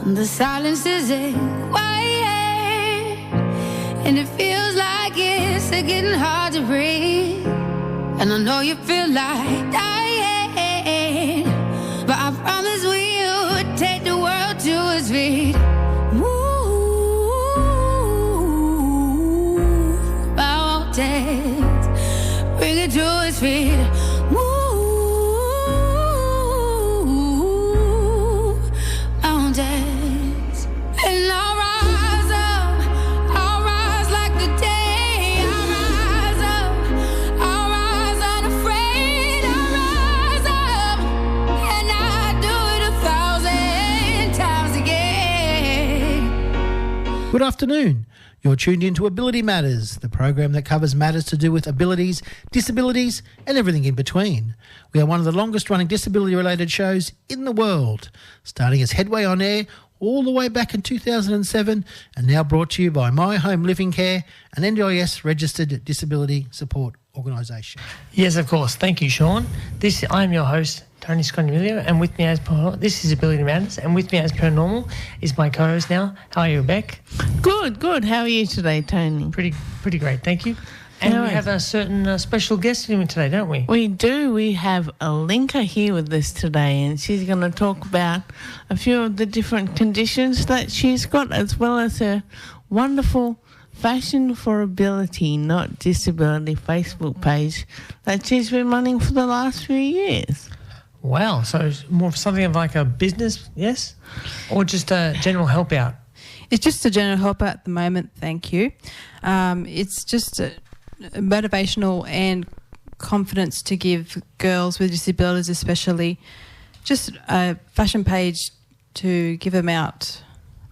The silence is quiet, and it feels like it's getting hard to breathe. And I know you feel like dying, but I promise we would take the world to its feet. Move mountains, bring it to its feet. Good afternoon. You're tuned into Ability Matters, the program that covers matters to do with abilities, disabilities and everything in between. We are one of the longest running disability-related shows in the world, starting as Headway On Air all the way back in 2007 and now brought to you by My Home Living Care, an NDIS registered disability support organisation. Yes, of course. Thank you, Sean. I'm your host, Tony Sconimilio, and with me this is Ability Matters, and with me as per normal is my co-host now. How are you, Beck? Good. How are you today, Tony? Pretty great, thank you. And we have a certain special guest in today, don't we? We do. We have Ilinka here with us today, and she's going to talk about a few of the different conditions that she's got, as well as her wonderful Fashion for Ability, Not Disability Facebook page that she's been running for the last few years. Wow, so it's more of something of like a business, yes? Or just a general help out? It's just a general help out at the moment, thank you. It's just a motivational and confidence to give girls with disabilities especially, just a fashion page to give them out,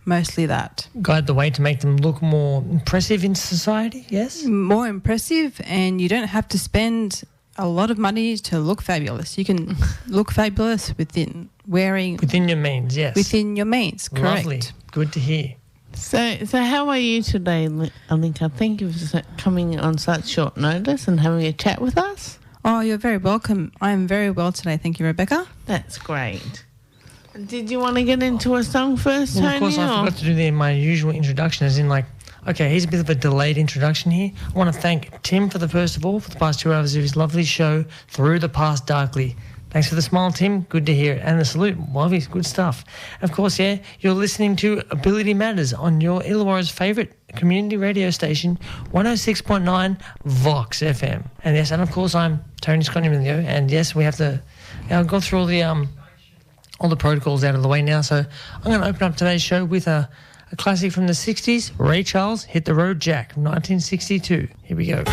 mostly that. Guide the way to make them look more impressive in society, yes? More impressive, and you don't have to spend a lot of money to look fabulous. You can look fabulous within your means, yes. Within your means, correct. Lovely. Good to hear. So how are you today, Ilinka? Thank you for coming on such short notice and having a chat with us. Oh, you're very welcome. I am very well today. Thank you, Rebecca. That's great. Did you want to get into a song first, Tony? Well, of course, I forgot to do my usual introduction, as in like, okay, here's a bit of a delayed introduction here. I want to thank Tim for the past 2 hours of his lovely show, Through the Past Darkly. Thanks for the smile, Tim. Good to hear it. And the salute. Lovely, good stuff. Of course, yeah, you're listening to Ability Matters on your Illawarra's favourite community radio station, 106.9 VOX FM. And yes, and of course, I'm Tony Sconimilio. And yes, we have to go through all the protocols out of the way now. So I'm going to open up today's show with a classic from the 60s, Ray Charles, Hit the Road Jack, from 1962. Here we go.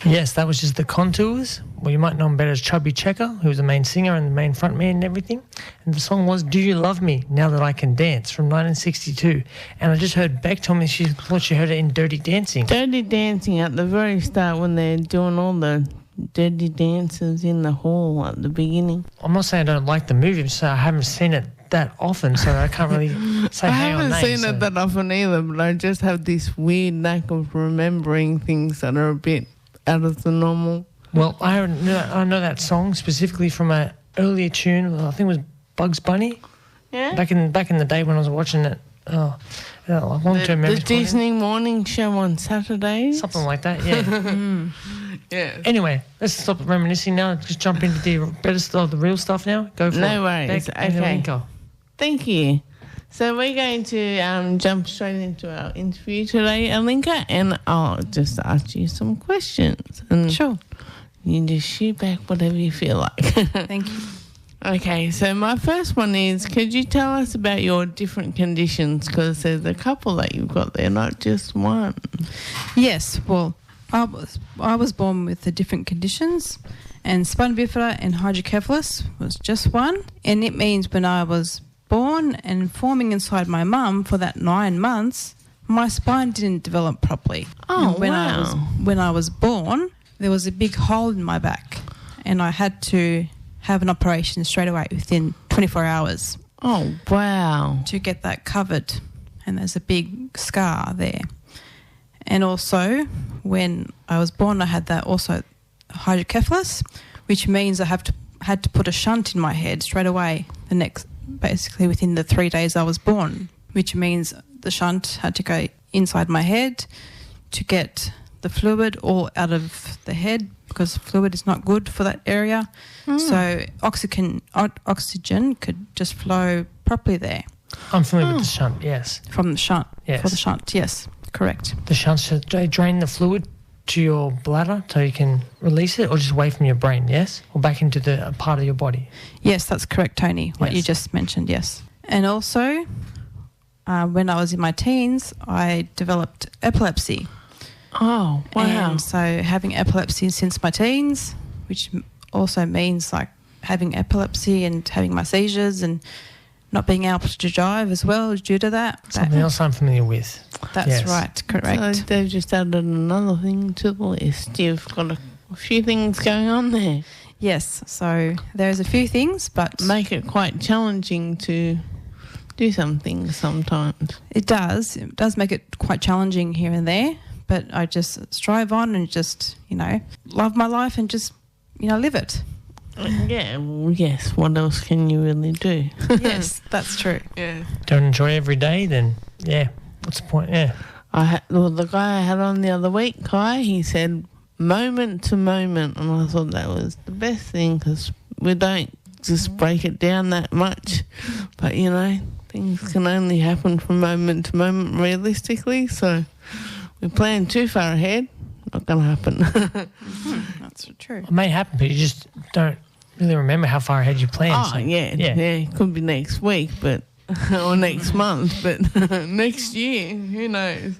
Yes, that was just the Contours. Well, you might know him better as Chubby Checker, who was the main singer and the main front man and everything. And the song was Do You Love Me Now That I Can Dance from 1962. And I just heard Beck tell me she thought she heard it in Dirty Dancing. Dirty Dancing at the very start when they're doing all the dirty dances in the hall at the beginning. I'm not saying I don't like the movie, so I haven't seen it that often, so I can't really say hey on name. I haven't seen it that often either, but I just have this weird knack of remembering things that are a bit out of the normal. Well, I know that song specifically from an earlier tune. I think it was Bugs Bunny. Yeah. Back in the day when I was watching it. Long-term memories. The Disney morning show on Saturdays. Something like that. Yeah. Yeah. Anyway, let's stop reminiscing now. Just jump into the better stuff, the real stuff now. Go for it. No worries. Okay. Thank you. So we're going to jump straight into our interview today, Ilinka, and I'll just ask you some questions. And sure. You just shoot back whatever you feel like. Thank you. Okay, so my first one is, could you tell us about your different conditions? Because there's a couple that you've got there, not just one. Yes, well, I was born with the different conditions, and spina bifida and hydrocephalus was just one, and it means when I was born and forming inside my mum for that 9 months, my spine didn't develop properly. Oh, and when I was born, there was a big hole in my back, and I had to have an operation straight away within 24 hours. Oh, wow. To get that covered, and there's a big scar there. And also, when I was born, I had that also hydrocephalus, which means I had to put a shunt in my head straight away basically within the 3 days I was born, which means the shunt had to go inside my head to get the fluid all out of the head, because fluid is not good for that area. So oxygen could just flow properly there. I'm familiar with the shunt, yes. From the shunt. Yes. For the shunt, yes, correct. The shunt should drain the fluid to your bladder so you can release it, or just away from your brain, yes? Or back into the part of your body? Yes, that's correct, Tony, what Yes. you just mentioned, yes. And also, when I was in my teens, I developed epilepsy. Oh, wow. And so having epilepsy since my teens, which also means like having epilepsy and having my seizures and not being able to drive as well due to that. Something else I'm familiar with. That's Yes. right, correct. So they've just added another thing to the list. You've got a few things going on there. Yes, so there's a few things, but Make it quite challenging to do some things sometimes. it does make it quite challenging here and there, but I just strive on and just, love my life and just, live it. Yeah, well, yes. What else can you really do? Yes, that's true. Yeah. Don't enjoy every day, then, yeah, what's the point? Yeah. The guy I had on the other week, Kai, he said moment to moment, and I thought that was the best thing, because we don't just break it down that much, but things can only happen from moment to moment realistically, so we plan too far ahead, not going to happen. That's true. It may happen, but you just don't really remember how far ahead you plan. Oh, so, yeah, it could be next week, but or next month, but next year, who knows?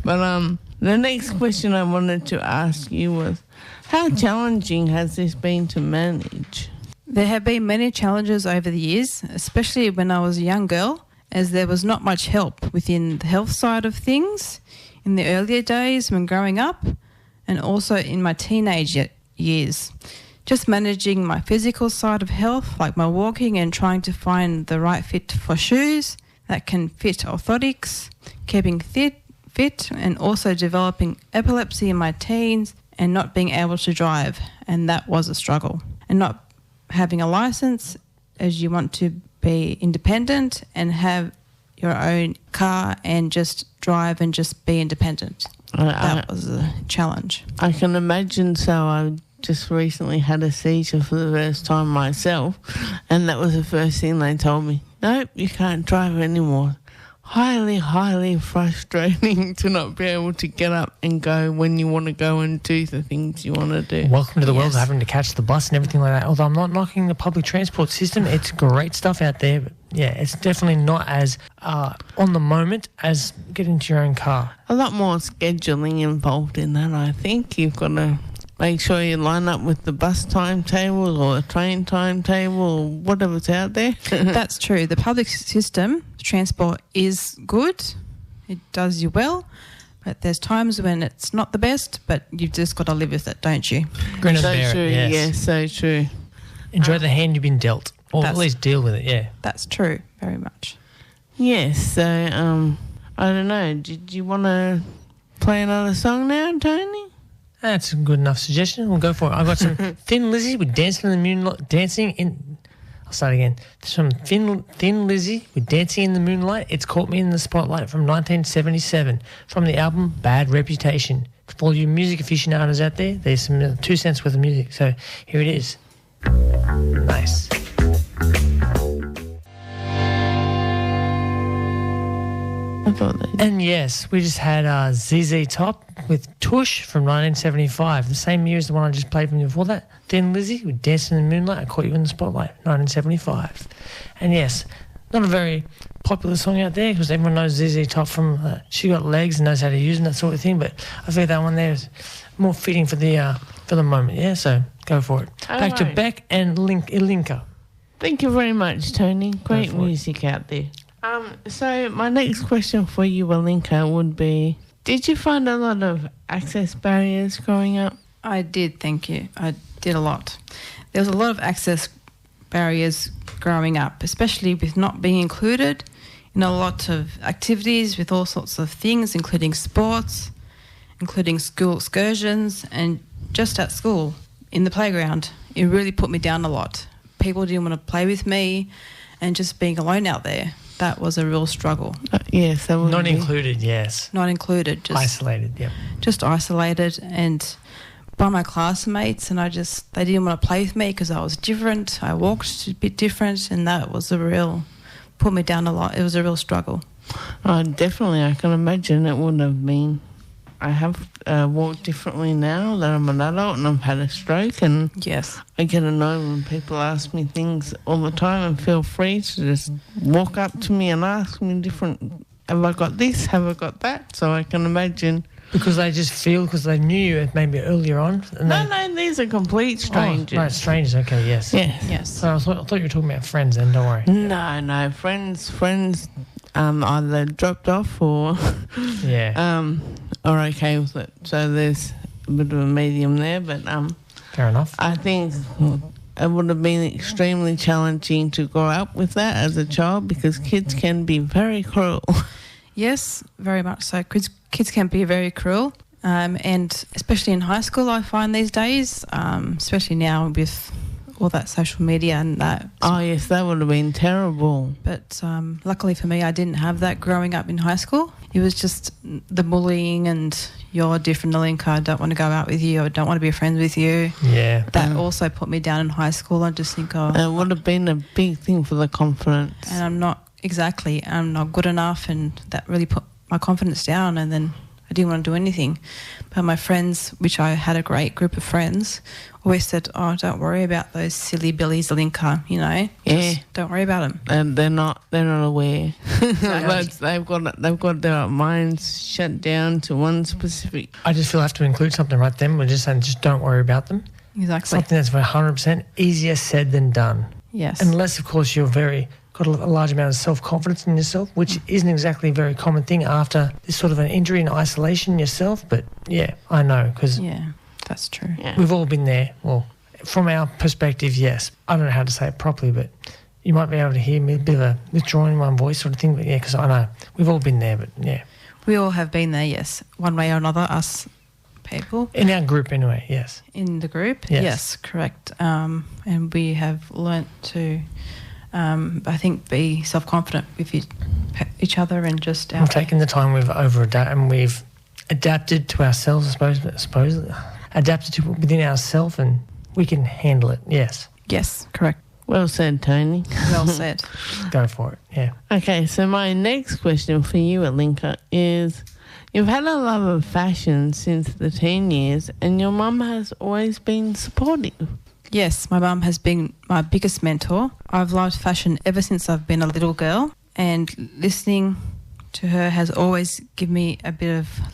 But the next question I wanted to ask you was, how challenging has this been to manage? There have been many challenges over the years, especially when I was a young girl, as there was not much help within the health side of things in the earlier days when growing up, and also in my teenage years. Just managing my physical side of health, like my walking and trying to find the right fit for shoes that can fit orthotics, keeping fit, and also developing epilepsy in my teens and not being able to drive, and that was a struggle. And not having a license, as you want to be independent and have your own car and just drive and just be independent. That was a challenge. I can imagine. So I just recently had a seizure for the first time myself, and that was the first thing they told me. Nope, you can't drive anymore. Highly, highly frustrating to not be able to get up and go when you want to go and do the things you want to do. Welcome to the world of Yes. having to catch the bus and everything like that. Although I'm not knocking the public transport system, it's great stuff out there. But yeah, it's definitely not as on the moment as getting into your own car. A lot more scheduling involved in that, I think. You've got to make sure you line up with the bus timetable or the train timetable or whatever's out there. That's true. The public system, transport, is good. It does you well. But there's times when it's not the best, but you've just got to live with it, don't you? Grin and So bear true, it, yes. yes, so true. Enjoy the hand you've been dealt. Or at That's- least deal with it, yeah. That's true, very much. Yes, so, I don't know, did you want to play another song now, Tony? That's a good enough suggestion. We'll go for it. I got some Thin Lizzy with Dancing in the Moonlight. I'll start again. Some Thin Lizzy with Dancing in the Moonlight. It's Caught Me in the Spotlight from 1977 from the album Bad Reputation. For all you music aficionados out there, there's some 2 cents worth of music. So here it is. Nice. I thought that. And yes, we just had ZZ Top with Tush from 1975, the same year as the one I just played from before that. Thin Lizzy with Dancing in the Moonlight, I Caught You in the Spotlight, 1975. And yes, not a very popular song out there because everyone knows ZZ Top from She Got Legs and knows how to use and that sort of thing, but I feel that one there is more fitting for the moment, yeah? So go for it. Back to right. Beck and Ilinka. Thank you very much, Tony. Great for it. music out there. So my next question for you, Ilinka, would be, did you find a lot of access barriers growing up? I did, thank you. I did a lot. There was a lot of access barriers growing up, especially with not being included in a lot of activities with all sorts of things, including sports including school excursions and just at school, in the playground. It really put me down a lot. People didn't want to play with me, and just being alone out there, that was a real struggle. Yes, that would Not be. included, yes. Not included, just Isolated, yep. just isolated and by my classmates, and they didn't want to play with me because I was different. I walked a bit different, and that was put me down a lot. It was a real struggle. Oh, definitely. I can imagine it would have been. I have walked differently now that I'm an adult and I've had a stroke, and Yes. I get annoyed when people ask me things all the time, and feel free to just walk up to me and ask me different, have I got this, have I got that? So I can imagine. Because they just feel, because they knew you maybe earlier on. And No, these are complete strangers. Oh, no, strangers, okay, yes. Yes. Yes. So I thought you were talking about friends then, don't worry. No, friends either dropped off or Yeah, are okay with it. So there's a bit of a medium there, but fair enough. I think it would have been extremely challenging to grow up with that as a child, because kids can be very cruel. Yes, very much so. Kids can be very cruel, and especially in high school, I find these days, especially now with all that social media and that. Oh yes, that would have been terrible. But luckily for me, I didn't have that growing up in high school. It was just the bullying and you're different, Ilinka, I don't want to go out with you, I don't want to be friends with you. Yeah. That also put me down in high school. I just think, It would have been a big thing for the confidence. and I'm not good enough, and that really put my confidence down, and then I didn't want to do anything. But my friends, which I had a great group of friends, always said, oh, don't worry about those silly billies, Ilinka, Yeah. Just don't worry about them. And they're not aware. they've got their minds shut down to one specific. I just feel I have to include something right then. We're just saying just don't worry about them. Exactly. Something that's 100% easier said than done. Yes. Unless, of course, you're got a large amount of self-confidence in yourself, which isn't exactly a very common thing after this sort of an injury and isolation yourself. But, yeah, I know, because Yeah, that's true. Yeah. we've all been there. Well, from our perspective, yes. I don't know how to say it properly, but you might be able to hear me a bit of a withdrawing in my voice sort of thing. But, yeah, because I know we've all been there, but, yeah. We all have been there, yes, one way or another, us people. In our group anyway, yes. In the group? Yes. Correct. And we have learnt to, I think, be self-confident with each other and just... We've taken the time we've adapted to ourselves, I suppose, adapted to within ourselves, and we can handle it, yes. Yes, correct. Well said, Tony. Well said. Go for it, yeah. Okay, so my next question for you, Ilinka, is you've had a love of fashion since the teen years, and your mum has always been supportive. Yes, my mum has been my biggest mentor. I've loved fashion ever since I've been a little girl, and listening to her has always given me a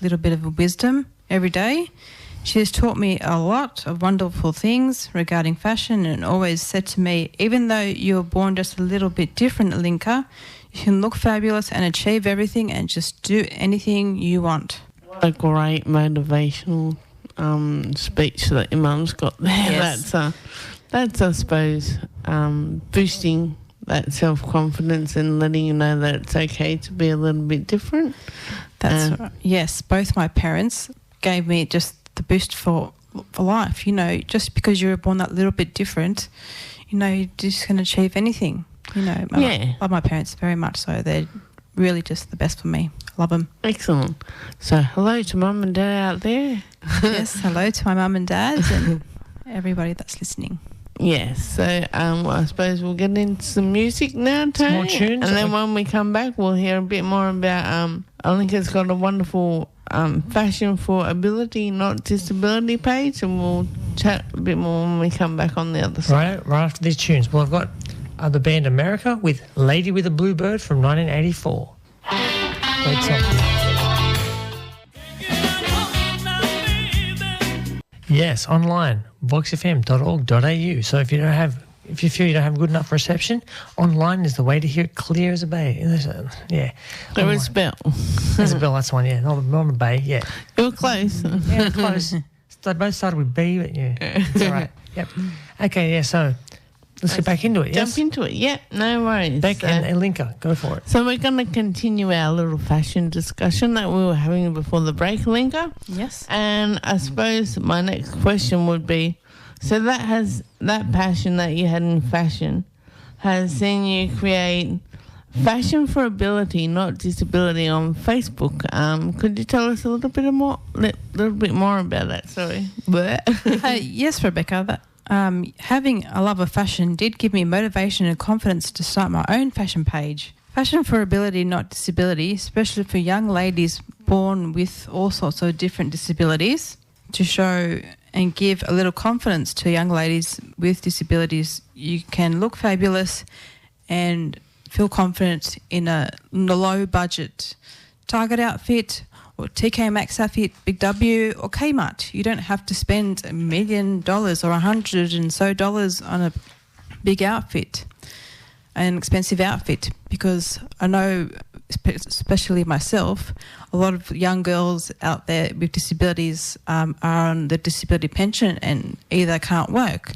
little bit of wisdom every day. She has taught me a lot of wonderful things regarding fashion, and always said to me, even though you were born just a little bit different, Ilinka, you can look fabulous and achieve everything and just do anything you want. What a great motivational speech that your mum's got there. Yes. That's I suppose, boosting that self-confidence and letting you know that it's okay to be a little bit different. That's right. Yes, both my parents gave me just the boost for life. You know, just because you were born that little bit different, you know, you just can achieve anything. You know, I love my parents very much, so they're really just the best for me. Love them. Excellent. So hello to mum and dad out there. Yes, hello to my mum and dad and everybody that's listening. Yes, so I suppose we'll get into some music now, Tony. more tunes. And then when we come back, we'll hear a bit more about Ilinka's got a wonderful Fashion for Ability, Not Disability page, and we'll chat a bit more when we come back on the other side. Right after these tunes. Well, I've got the band America with Lady with a Bluebird from 1984. Great song. Yes, online, voxfm.org.au. So if you feel you don't have good enough reception, online is the way to hear it clear as a bay. Yeah. There is a bell. There's a bell, that's one, yeah. Not a bay, yeah. You were close. Yeah, close. They both started with B, but yeah, it's all right. Yep. Okay, yeah, so let's get back into it, yes? Jump into it. Yeah, no worries. Beck and Ilinka, go for it. So we're going to continue our little fashion discussion that we were having before the break, Ilinka. Yes. And I suppose my next question would be, so that passion that you had in fashion has seen you create Fashion for Ability, Not Disability on Facebook. Could you tell us a little bit more about that? Sorry. Yes, Rebecca. Having a love of fashion did give me motivation and confidence to start my own fashion page. Fashion for Ability, Not Disability, especially for young ladies born with all sorts of different disabilities, to show and give a little confidence to young ladies with disabilities. You can look fabulous and feel confident in a low budget Target outfit or TK Maxx outfit, Big W or Kmart. You don't have to spend $1 million or $100 and so on a big outfit, an expensive outfit, because I know, especially myself, a lot of young girls out there with disabilities are on the disability pension and either can't work.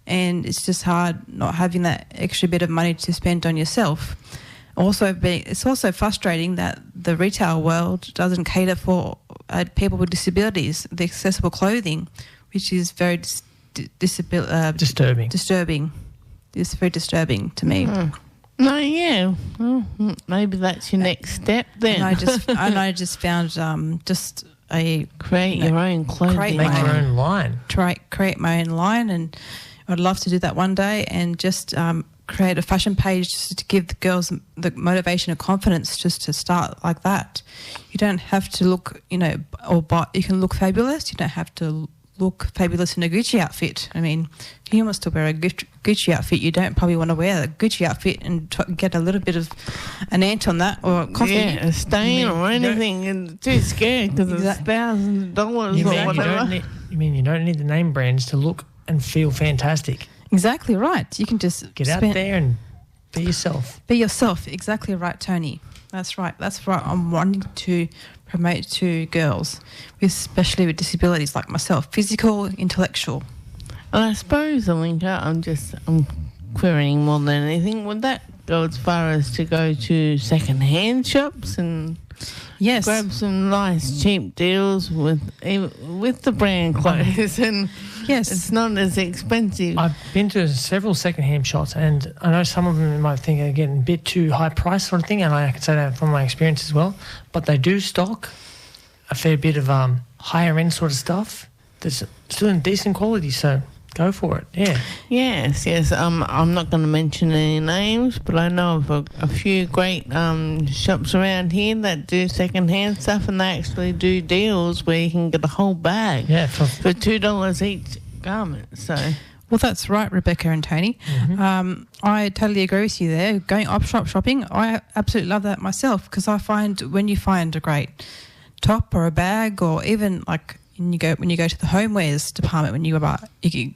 And it's just hard not having that extra bit of money to spend on yourself. It's also frustrating that the retail world doesn't cater for people with disabilities, the accessible clothing, which is very disturbing. It's very disturbing to me. No, yeah. Well, maybe that's your next step then. And I just found create your own clothing. Make your own line. Create my own line, and I'd love to do that one day, and just create a fashion page just to give the girls the motivation and confidence just to start like that. You don't have to look, you can look fabulous. You don't have to look fabulous in a Gucci outfit. I mean, if you wants to wear a Gucci outfit, you don't probably want to wear a Gucci outfit and get a little bit of an ant on that or coffee. Yeah, a stain or anything, and too scared because it's $1,000 or whatever. You don't need the name brands to look and feel fantastic. Exactly right. You can just get out there and be yourself. Be yourself. Exactly right, Tony. That's right. That's what I'm wanting to promote to girls, especially with disabilities like myself, physical, intellectual. And I suppose, Ilinka, I'm querying more than anything. Would that go as far as to go to second-hand shops and grab some nice cheap deals with the brand clothes? And yes, it's not as expensive. I've been to several second-hand shops, and I know some of them might think they're getting a bit too high price sort of thing, and I can say that from my experience as well. But they do stock a fair bit of higher-end sort of stuff that's still in decent quality, so go for it, yeah. Yes. I'm not going to mention any names, but I know of a few great shops around here that do second-hand stuff, and they actually do deals where you can get a whole bag for $2 each garment. So, well, that's right, Rebecca and Tony. Mm-hmm. I totally agree with you there. Going op-shop shopping, I absolutely love that myself, because I find when you find a great top or a bag, or even like when you go to the homewares department, when you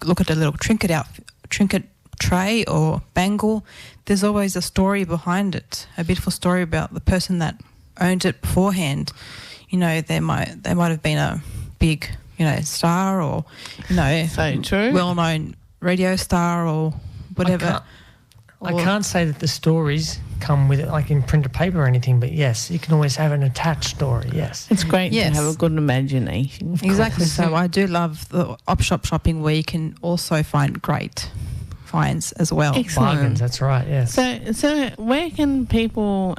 look at a little trinket tray or bangle, there's always a story behind it, a beautiful story about the person that owned it beforehand. They might have been a big star, or so true, well-known radio star or whatever. I can't say that the stories come with it like in printed paper or anything, but yes, you can always have an attached story. Yes, it's great to have a good imagination. Exactly. So I do love the op-shop shopping where you can also find great finds as well. Excellent. Bargains, that's right. Yes. So where can people?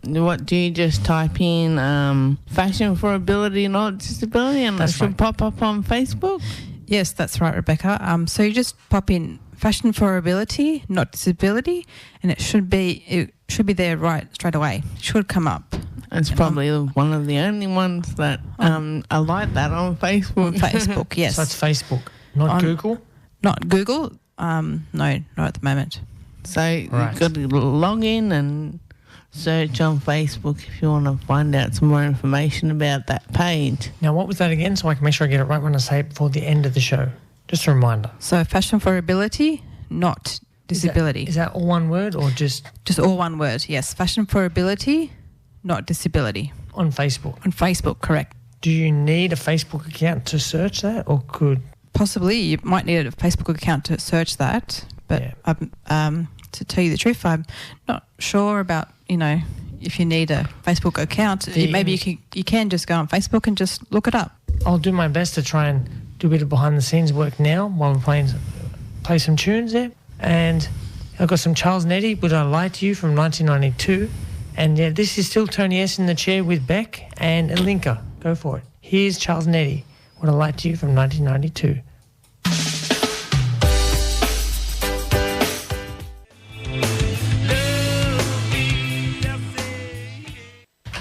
What do you just type in? Fashion for Ability, Not Disability, and it should pop up on Facebook. Yes, that's right, Rebecca. So you just pop in Fashion for Ability, Not Disability, and it should be there right straight away. It should come up. It's probably one of the only ones that I like that on Facebook. On Facebook, yes. So it's Facebook, not Google? Not Google. No, not at the moment. So you've got to log in and search on Facebook if you want to find out some more information about that page. Now, what was that again, so I can make sure I get it right when I say it before the end of the show? Just a reminder. So Fashion for Ability, Not Disability. Is that all one word or just... Just all one word, yes. Fashion for Ability, Not Disability. On Facebook? On Facebook, correct. Do you need a Facebook account to search that, or could... Possibly. You might need a Facebook account to search that, But to tell you the truth, I'm not sure about, if you need a Facebook account. Maybe you can just go on Facebook and just look it up. I'll do my best to try and do a bit of behind-the-scenes work now while we play some tunes there. And I've got some Charles Nettie, Would I Lie to You from 1992. And this is still Tony S in the chair with Beck and Ilinka. Go for it. Here's Charles Nettie, Would I Lie to You from 1992.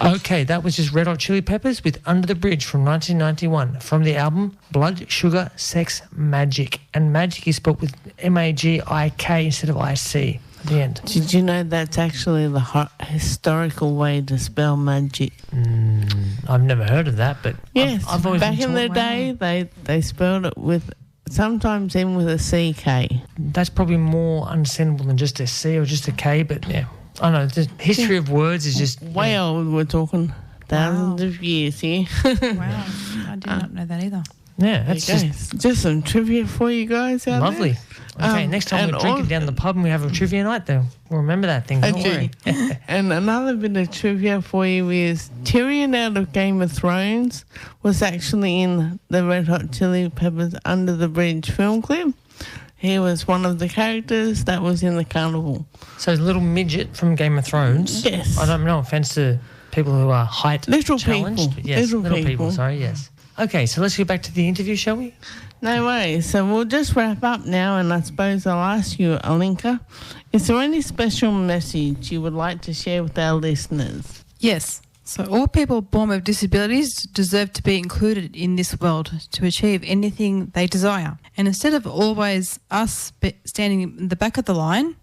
Okay, that was just Red Hot Chili Peppers with Under the Bridge from 1991 from the album Blood, Sugar, Sex, Magic. And magic is spelled with M-A-G-I-K instead of I-C at the end. Did you know that's actually the historical way to spell magic? I've never heard of that, but yes, I've always back been in the day, they spelled it with, sometimes even with a CK. That's probably more understandable than just a C or just a K, but yeah. I know, the history of words is just... Way old, we're talking thousands of years here. Wow, I did not know that either. Yeah, that's just some trivia for you guys out lovely. there. Okay, next time we're drinking down the pub and we have a trivia night, then we'll remember that thing, don't worry. And another bit of trivia for you is Tyrion out of Game of Thrones was actually in the Red Hot Chili Peppers Under the Bridge film clip. He was one of the characters that was in the carnival. So the little midget from Game of Thrones. Yes. I don't know, offence to people who are height little challenged. People. Yes, little people. Sorry, yes. Okay, so let's get back to the interview, shall we? No way. So we'll just wrap up now, and I suppose I'll ask you, Ilinka, is there any special message you would like to share with our listeners? Yes. So all people born with disabilities deserve to be included in this world to achieve anything they desire. And instead of always us standing in the back of the line,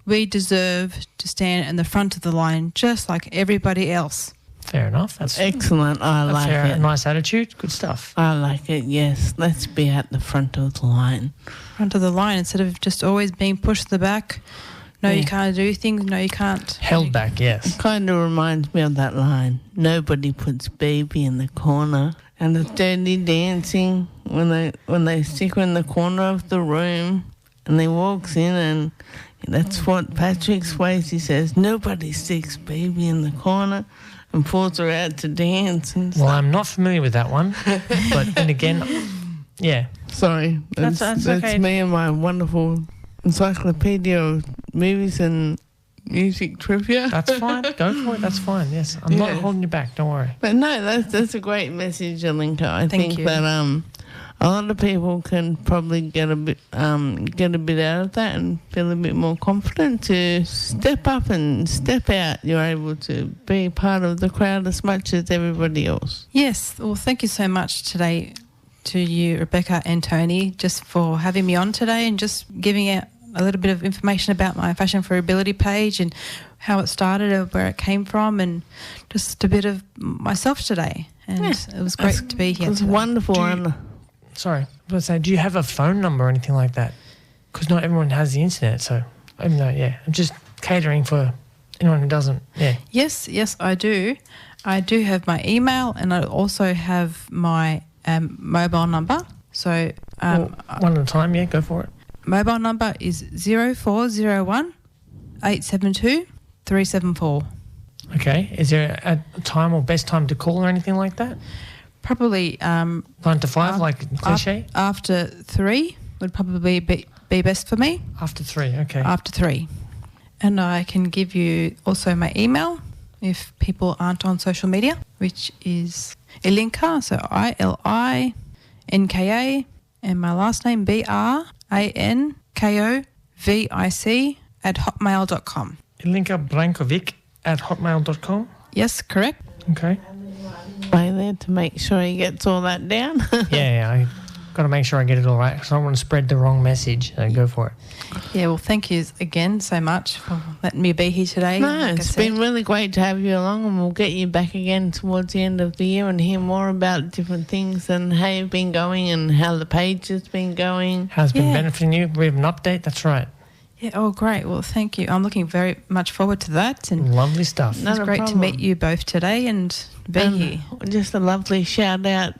we deserve to stand in the front of the line just like everybody else. Fair enough. That's excellent. I like it. A nice attitude. Good stuff. I like it, yes. Let's be at the front of the line. Front of the line instead of just always being pushed to the back. No, you can't do things. No, you can't. Held back, yes. It kind of reminds me of that line. Nobody puts baby in the corner. And the dirty dancing when they stick her in the corner of the room and they walks in, and that's what Patrick Swayze says. Nobody sticks baby in the corner and pulls her out to dance. And well, I'm not familiar with that one. But then again, yeah. Sorry. That's okay. Me and my wonderful encyclopedia of movies and music trivia. That's fine. Go for it. That's fine. Yes, I'm not holding you back. Don't worry. But no, that's a great message, Ilinka. I think that a lot of people can probably get a bit out of that and feel a bit more confident to step up and step out. You're able to be part of the crowd as much as everybody else. Yes. Well, thank you so much today to you, Rebecca and Tony, just for having me on today and just giving out a little bit of information about my Fashion for Ability page and how it started and where it came from, and just a bit of myself today. And it was great to be here. It was wonderful. Sorry, I was going to say, do you have a phone number or anything like that? Because not everyone has the internet, so even though, I'm just catering for anyone who doesn't. Yeah. Yes, I do. I do have my email, and I also have my mobile number. So one at a time, go for it. Mobile number is 0401 872 374. Okay. Is there a time or best time to call or anything like that? Probably 9 to 5, like cliche? After 3 would probably be best for me. After 3, okay. After 3. And I can give you also my email if people aren't on social media, which is Ilinka, so ILINKA, and my last name BRANKOVIC @hotmail.com. Ilinka Brankovic @hotmail.com? Yes, correct. Okay. By there to make sure he gets all that down. I got to make sure I get it all right because I don't want to spread the wrong message. So go for it. Yeah, well, thank you again so much for letting me be here today. No, it's been really great to have you along, and we'll get you back again towards the end of the year and hear more about different things and how you've been going and how the page has been going. How it's been benefiting you. We have an update, that's right. Yeah, oh, great. Well, thank you. I'm looking very much forward to that. And lovely stuff. It's great to meet you both today and be here. Just a lovely shout out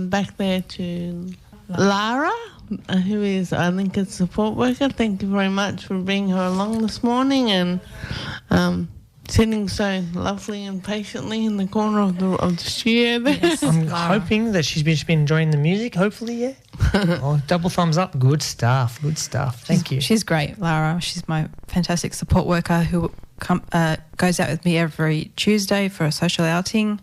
back there to Lara. who is Ilinka's support worker. Thank you very much for bringing her along this morning and sitting so lovely and patiently in the corner of the studio there. Yes, I'm hoping that she's been enjoying the music, hopefully, yeah. Oh, double thumbs up. Good stuff. Thank you. She's great, Lara. She's my fantastic support worker who goes out with me every Tuesday for a social outing.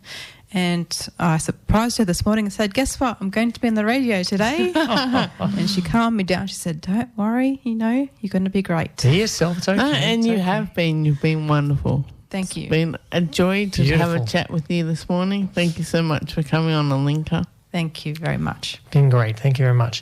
And I surprised her this morning and said, guess what? I'm going to be on the radio today. And she calmed me down. She said, don't worry, you're going to be great. Be yourself, it's okay. And you've been wonderful. Thank you. It's been a joy to have a chat with you this morning. Thank you so much for coming on, Ilinka. Thank you very much. Been great. Thank you very much.